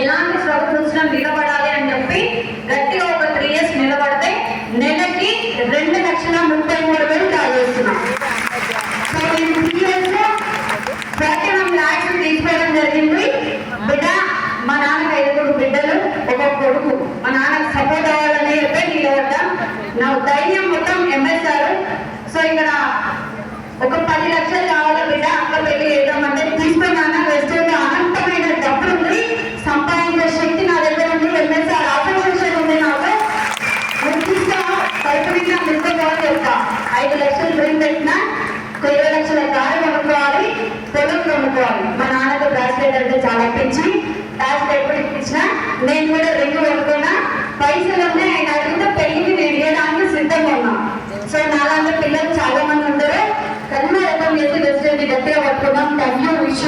ఎలాంటి స్ట్రగుల్స్ నిలబడాలి అని చెప్పి గట్టిగా ఒక 3 years నిలబడితే నెలకి 2,33,000 డ్రా చేస్తున్నాం. సో నేను 3 years లో 31 lakhs తీసుకోవడం జరిగింది. బిడ్డ మా నాన్నకి 5 బిడ్డలు, ఒక కొడుకు. మా నాన్నకి సపోర్ట్ అవ్వాలని చెప్పి నిలబడ్డా. నా ధైర్యం మొత్తం ఎంఎస్ఆర్. సో ఇక్కడ ఒక 10 లక్షలు కావాలి బిడ్డ, అక్కడ పెళ్లి చేద్దామంటే తీసుకున్నాను. వెస్టర్న్ అనంతమైన డబ్బులు ఉంది, సంపాదించే శక్తి నా దగ్గర ఉంది, ఎంఎస్ఆర్ ఆపరేషన్ ఉంది. నాకు నిర్దిష్ట కడుపు మీద నిద్రపోవాలి చెప్తా. 5 లక్షలు డ్రీమ్ పెట్టినా 20 లక్షల కారు కొనుక్కోవాలి, పొలం కొనుక్కోవాలి. మా నాన్నకు బ్రాస్లెట్ అంటే చాలా పెంచి బ్రాస్లెట్ కూడా ఇప్పించిన. నేను కూడా రింగ్ కొనుక్కున్నా. పైసలు ఉన్నాయి, ఆయన అడిగితే పెళ్లికి నేను చేయడానికి సిద్ధంగా ఉన్నా. సో నాలాంటి పిల్లలు చాలా మంది ఉంటారు. కన్నా రకం చేసి వెస్టర్న్ గట్టిగా పట్టుకున్నాం. Thank you. విష్